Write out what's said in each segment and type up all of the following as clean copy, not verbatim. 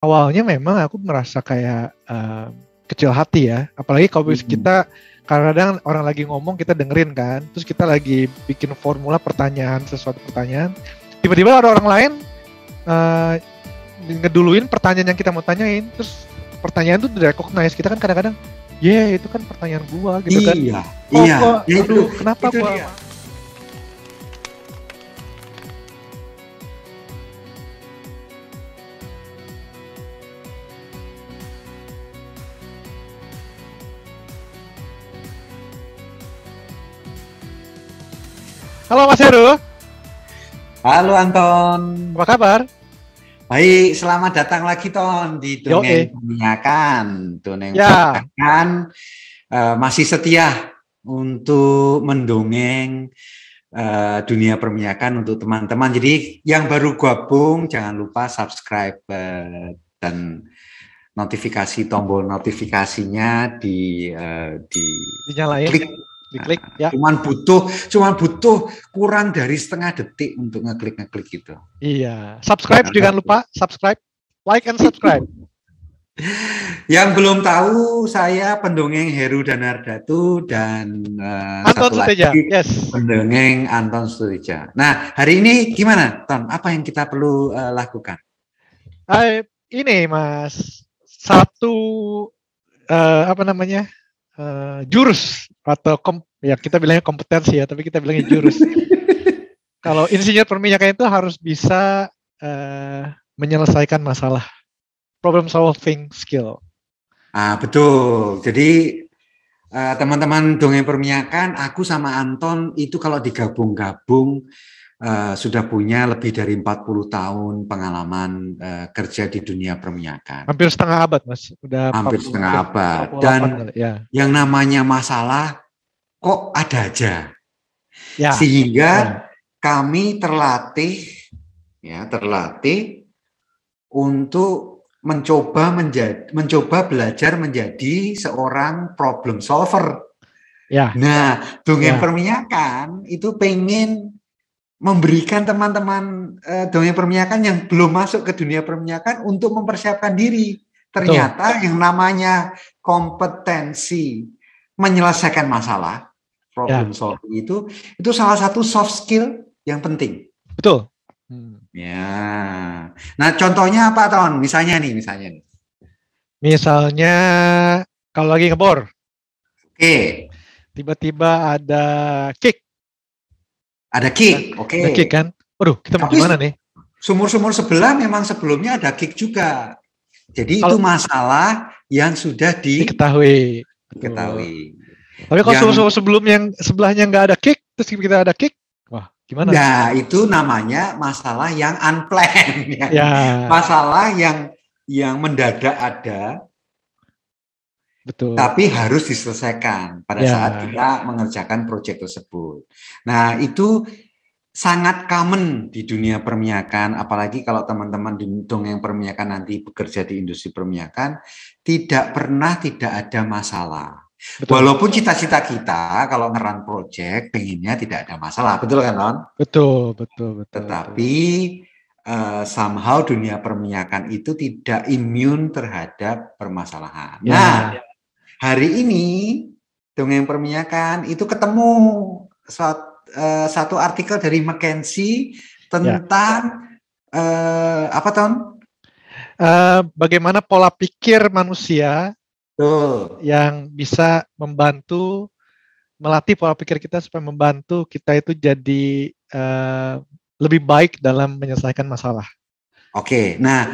awalnya memang aku merasa kayak kecil hati ya, apalagi kalau kita kadang orang lagi ngomong kita dengerin kan, terus kita lagi bikin formula pertanyaan, sesuatu pertanyaan, tiba-tiba ada orang lain ngeduluin pertanyaan yang kita mau tanyain, terus pertanyaan itu recognize, kita kan kadang-kadang itu kan pertanyaan gua gitu kan. Iya. Aduh, kenapa itu gua? dia. Halo Mas Heru. Halo Anton. Apa kabar? Baik, selamat datang lagi Ton di Dongeng Perminyakan. Dongeng Perminyakan masih setia untuk mendongeng dunia perminyakan untuk teman-teman. Jadi yang baru gabung jangan lupa subscribe dan tombol notifikasinya dinyalain. Diklik ya. Cuman butuh kurang dari setengah detik untuk ngeklik gitu. Iya. Subscribe jangan lupa, subscribe, like and subscribe. Yang belum tahu, saya pendongeng Heru Danardatu dan Anton Suteja. Yes. Pendongeng Anton Suteja. Nah, hari ini gimana, Ton? Apa yang kita perlu lakukan? Ini Mas, satu jurus atau kita bilangnya kompetensi ya, tapi kita bilangnya jurus. Kalau insinyur perminyakan itu harus bisa menyelesaikan masalah, problem solving skill. Betul. Jadi teman-teman dongeng perminyakan, aku sama Anton itu kalau digabung-gabung sudah punya lebih dari 40 tahun pengalaman kerja di dunia perminyakan. Hampir setengah abad, Mas. Udah hampir setengah abad. Dan yang namanya masalah kok ada aja. Ya. Sehingga kami terlatih untuk mencoba belajar menjadi seorang problem solver. Ya. Nah, dongeng perminyakan itu pengen memberikan teman-teman dongeng perminyakan yang belum masuk ke dunia perminyakan untuk mempersiapkan diri. Ternyata yang namanya kompetensi menyelesaikan masalah, problem solving itu salah satu soft skill yang penting. Betul. Ya. Nah, contohnya apa, Ton? Misalnya nih. Misalnya kalau lagi ngebor. Oke. Tiba-tiba ada kick. Ada kick, oke. Ada kick kan? Waduh, kita mau gimana nih? Sumur-sumur sebelah memang sebelumnya ada kick juga. Jadi itu masalah yang sudah diketahui. Tapi kalau sumur-sumur sebelum yang sebelahnya nggak ada kick, terus kita ada kick, wah gimana? Nah, itu namanya masalah yang unplanned. Masalah yang mendadak ada. Betul. Tapi harus diselesaikan pada saat kita mengerjakan proyek tersebut. Nah, itu sangat common di dunia perminyakan, apalagi kalau teman-teman di dongeng perminyakan nanti bekerja di industri perminyakan, tidak ada masalah. Betul. Walaupun cita-cita kita kalau ngeran proyek pengennya tidak ada masalah, betul kan, Non? Betul. Tetapi somehow dunia perminyakan itu tidak immune terhadap permasalahan. Nah, hari ini dongeng perminyakan itu ketemu satu artikel dari McKinsey tentang apa, Ton? Bagaimana pola pikir manusia yang bisa melatih pola pikir kita supaya membantu kita itu jadi lebih baik dalam menyelesaikan masalah. Oke, nah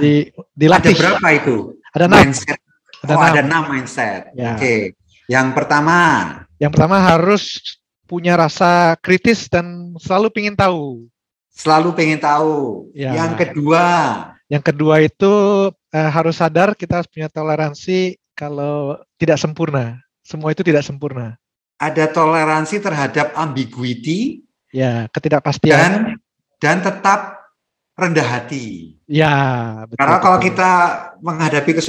dilatih. Ada berapa itu? Ada mindset. Ada 6 mindset. Oke. Yang pertama harus punya rasa kritis dan selalu pengen tahu. Yang kedua itu harus sadar kita harus punya toleransi kalau tidak sempurna. Semua itu tidak sempurna. Ada toleransi terhadap ambiguity. Ketidakpastian. Dan tetap rendah hati. Betul. Karena kalau kita menghadapi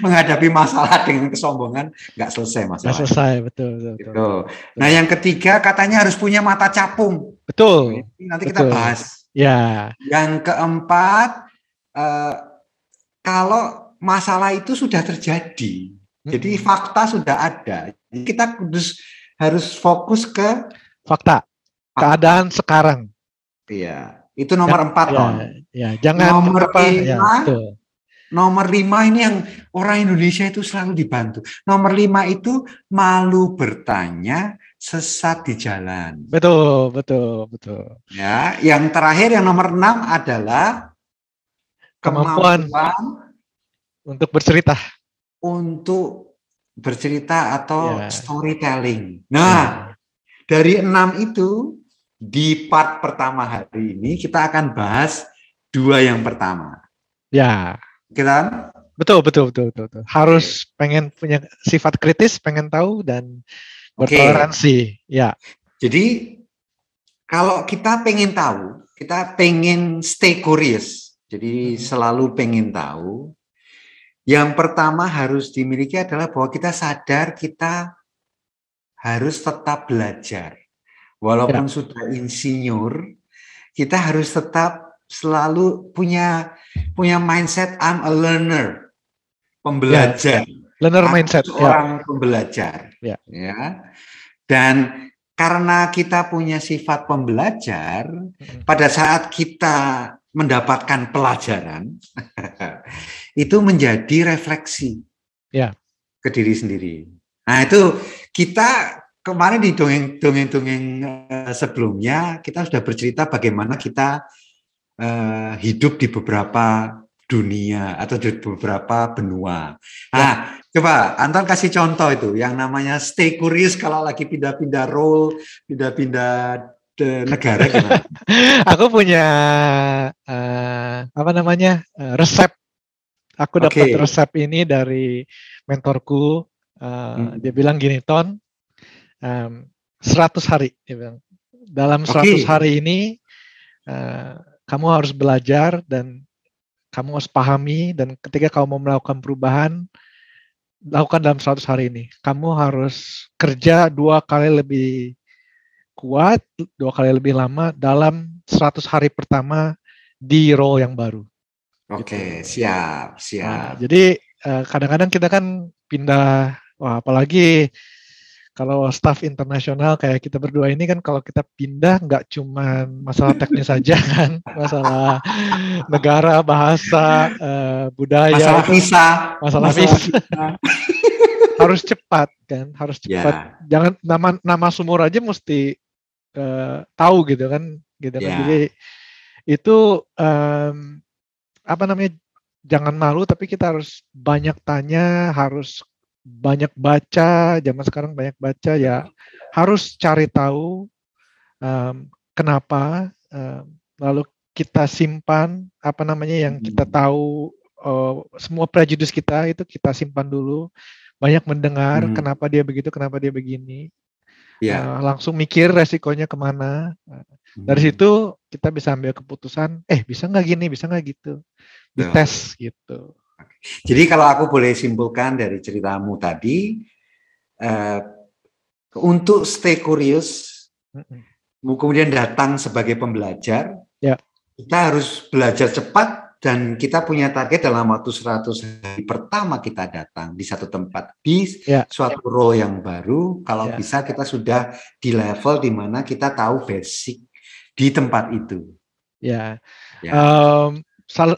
menghadapi masalah dengan kesombongan, nggak selesai masalah. Nggak selesai, betul. Nah, yang ketiga katanya harus punya mata capung. Betul. Nanti kita bahas. Ya. Yang keempat kalau masalah itu sudah terjadi, jadi fakta sudah ada, kita harus fokus ke fakta, keadaan sekarang. Iya, itu nomor 4 Ton. Ya, jangan nomor 5. Ya, nomor 5 ini yang orang Indonesia itu selalu dibantu. Nomor 5 itu malu bertanya, sesat di jalan. Betul. Ya, yang terakhir yang nomor 6 adalah kemampuan untuk bercerita. Untuk bercerita atau storytelling. Nah, dari 6 itu di part pertama hari ini kita akan bahas 2 yang pertama. Ya. Kita betul. Harus pengen punya sifat kritis, pengen tahu dan bertoleransi. Ya. Jadi kalau kita pengen tahu, kita pengen stay curious. Jadi selalu pengen tahu. Yang pertama harus dimiliki adalah bahwa kita sadar kita harus tetap belajar. Walaupun sudah insinyur, kita harus tetap selalu punya mindset I'm a learner, pembelajar. Learner mindset. Orang pembelajar. Ya. Dan karena kita punya sifat pembelajar, pada saat kita mendapatkan pelajaran, itu menjadi refleksi ke diri sendiri. Nah itu kita kemarin di dongeng-dongeng sebelumnya kita sudah bercerita bagaimana kita hidup di beberapa dunia atau di beberapa benua. Nah, coba Anton kasih contoh itu yang namanya stay curious kalau lagi pindah-pindah role, pindah-pindah negara gimana? Aku punya resep. Aku dapat resep ini dari mentorku. Dia bilang gini, Ton, 100 hari. Dia bilang, dalam 100 hari ini kamu harus belajar dan kamu harus pahami, dan ketika kamu mau melakukan perubahan, lakukan dalam 100 hari ini. Kamu harus kerja 2 kali lebih kuat, 2 kali lebih lama dalam 100 hari pertama di role yang baru. Oke, siap. Nah, jadi kadang-kadang kita kan pindah, apalagi kalau staf internasional kayak kita berdua ini kan, kalau kita pindah nggak cuma masalah teknis saja kan, masalah negara, bahasa, budaya, masalah visa. Harus cepat kan, harus cepat. Jangan nama sumur aja mesti tahu gitu kan. Jadi itu jangan malu, tapi kita harus banyak tanya, harus banyak baca. Zaman sekarang banyak baca, ya harus cari tahu kenapa, lalu kita simpan yang kita tahu, semua prejudice kita itu kita simpan dulu. Banyak mendengar kenapa dia begitu, kenapa dia begini. Langsung mikir resikonya kemana. Dari situ kita bisa ambil keputusan, bisa nggak gini, bisa nggak gitu, dites gitu. Jadi kalau aku boleh simpulkan dari ceritamu tadi, untuk stay curious, kemudian datang sebagai pembelajar, kita harus belajar cepat, dan kita punya target dalam waktu 100 hari pertama kita datang di satu tempat, di suatu role yang baru. Kalau bisa kita sudah di level di mana kita tahu basic di tempat itu.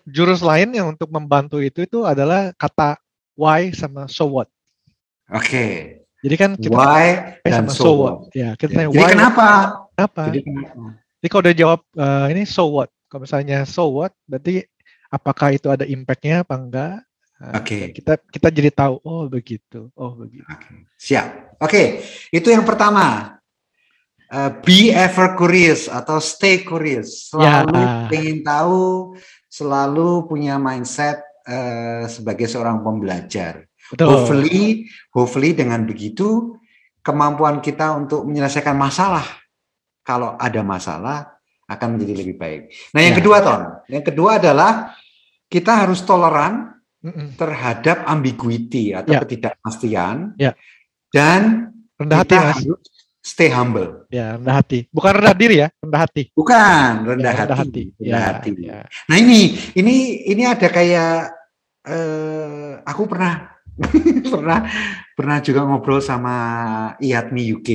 Jurus lain yang untuk membantu itu adalah kata why sama so what. Jadi kan kita why dan so what. Kita tanya why. Kenapa? Jadi kalau udah jawab ini so what. Kalau misalnya so what, berarti apakah itu ada impact-nya apa enggak? Kita jadi tahu, oh begitu. Siap. Itu yang pertama. Be ever curious atau stay curious. Selalu ingin tahu, selalu punya mindset sebagai seorang pembelajar. Hopefully dengan begitu kemampuan kita untuk menyelesaikan masalah, kalau ada masalah, akan menjadi lebih baik. Nah, yang kedua, Ton. Yang kedua adalah kita harus toleran terhadap ambiguity atau ketidakpastian, dan rendah hati, kita harus stay humble. Rendah hati. Bukan rendah diri ya, rendah hati. Bukan rendah hati. Rendah hati. Nah, ini ada kayak aku pernah pernah juga ngobrol sama IATMI UK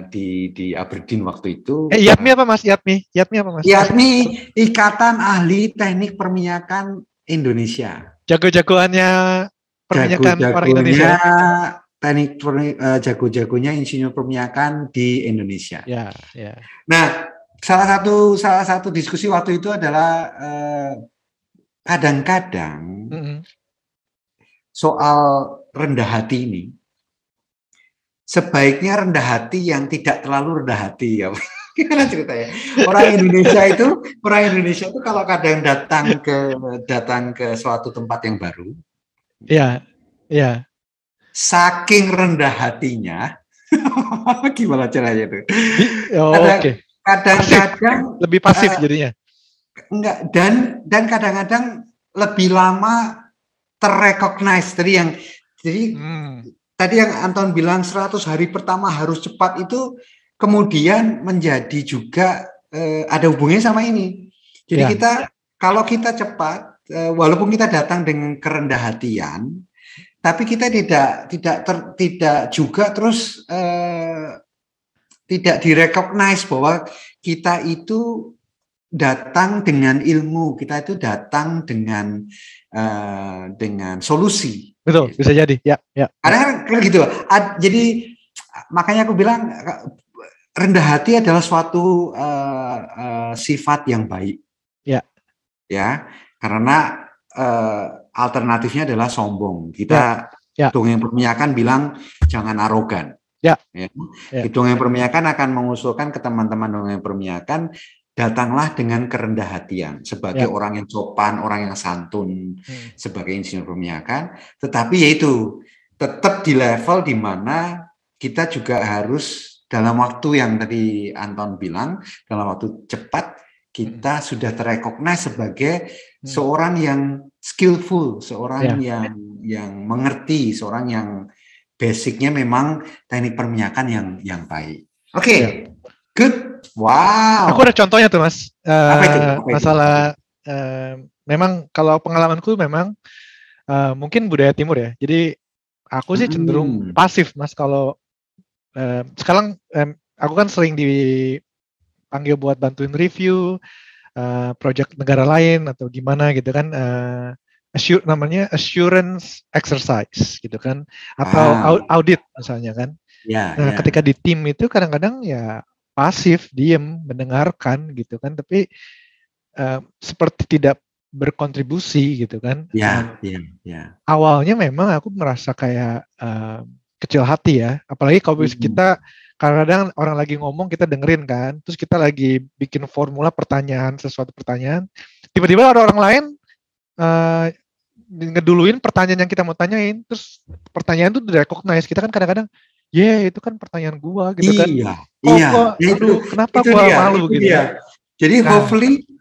di Aberdeen waktu itu. IATMI apa Mas? IATMI apa Mas? IATMI Ikatan Ahli Teknik Perminyakan Indonesia. Jago-jagoannya perminyakan orang Indonesia. Jago-jagonya insinyur perminyakan di Indonesia. Ya. Nah, salah satu diskusi waktu itu adalah kadang-kadang soal rendah hati ini, sebaiknya rendah hati yang tidak terlalu rendah hati ya. Gimana ceritanya? Orang Indonesia itu kalau kadang datang ke suatu tempat yang baru, ya. Saking rendah hatinya, gimana caranya itu? Kadang-kadang lebih pasif jadinya. Enggak, dan kadang-kadang lebih lama terrecognize tadi yang Anton bilang 100 hari pertama harus cepat itu kemudian menjadi juga ada hubungannya sama ini. Jadi kalau kita cepat, walaupun kita datang dengan kerendah hatian, tapi kita tidak juga terus tidak direcognize bahwa kita itu datang dengan ilmu, kita itu datang dengan solusi. Betul, bisa jadi. Ya. Karena gitu. Jadi makanya aku bilang rendah hati adalah suatu sifat yang baik. Ya, karena alternatifnya adalah sombong. Kita dongeng perminyakan bilang jangan arogan. Dongeng perminyakan akan mengusulkan ke teman-teman dongeng perminyakan, datanglah dengan kerendah hatian sebagai orang yang sopan, orang yang santun, sebagai insinyur perminyakan. Tetapi yaitu tetap di level di mana kita juga harus dalam waktu yang tadi Anton bilang, dalam waktu cepat kita sudah terrecognize sebagai seorang yang skillful, seorang yang mengerti, seorang yang basicnya memang teknik perminyakan yang baik. Oke. Good. Wow. Aku ada contohnya tuh Mas. Apa itu? Masalah memang kalau pengalamanku memang mungkin budaya timur ya. Jadi aku sih cenderung pasif Mas kalau sekarang aku kan sering dipanggil buat bantuin review project negara lain atau gimana gitu kan, namanya assurance exercise gitu kan, atau audit misalnya kan. Ketika di tim itu kadang-kadang ya pasif, diem, mendengarkan gitu kan, tapi seperti tidak berkontribusi gitu kan. Awalnya memang aku merasa kayak kecil hati ya, apalagi kalau kita kadang-kadang orang lagi ngomong kita dengerin kan, terus kita lagi bikin formula pertanyaan, sesuatu pertanyaan, tiba-tiba ada orang lain ngeduluin pertanyaan yang kita mau tanyain, terus pertanyaan itu direcognize, kita kan kadang-kadang itu kan pertanyaan gua gitu kan. Kenapa gua malu gitu. Jadi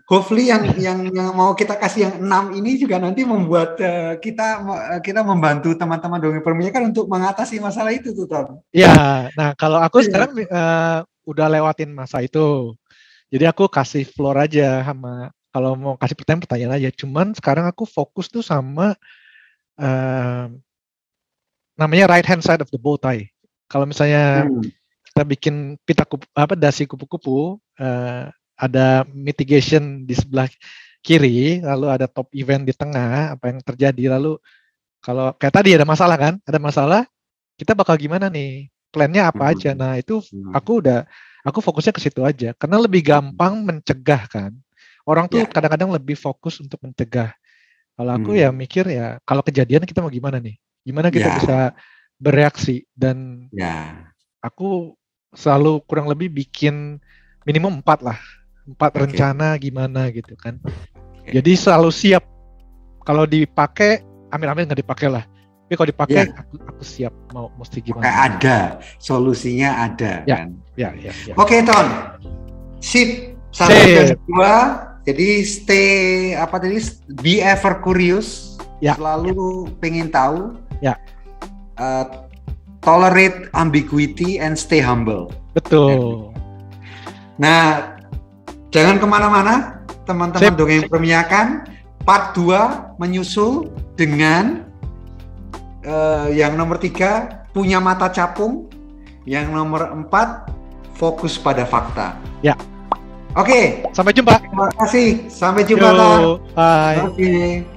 hopefully yang mau kita kasih yang 6 ini juga nanti membuat kita membantu teman-teman dongeng perminyakan untuk mengatasi masalah itu tuh, Tom. Iya, nah kalau aku sekarang udah lewatin masa itu. Jadi aku kasih floor aja sama kalau mau kasih pertanyaan aja. Cuman sekarang aku fokus tuh sama namanya right hand side of the bow tie. Kalau misalnya kita bikin dasi kupu-kupu, ada mitigation di sebelah kiri, lalu ada top event di tengah, apa yang terjadi, lalu kalau kayak tadi ada masalah kan, kita bakal gimana nih, plannya apa aja. Nah itu aku fokusnya ke situ aja, karena lebih gampang mencegah kan. Orang tuh kadang-kadang lebih fokus untuk mencegah. Kalau aku ya mikir ya, kalau kejadian kita mau gimana nih, gimana kita bisa bereaksi, dan aku selalu kurang lebih bikin minimum 4 rencana gimana gitu kan. Jadi selalu siap. Kalau dipakai, amin-amin nggak dipakai lah. Tapi kalau dipakai, aku siap mau mesti gimana. Kayak ada solusinya ada kan. Oke, Ton. Sip. Sampai kedua. Jadi be ever curious. Selalu pengen tahu. Tolerate ambiguity and stay humble. Betul. Nah, jangan kemana-mana, teman-teman dongeng perminyakan. part 2 menyusul dengan yang nomor 3 punya mata capung, yang nomor 4 fokus pada fakta. Ya. Oke. Sampai jumpa. Terima kasih. Sampai jumpa. Bye. Oke.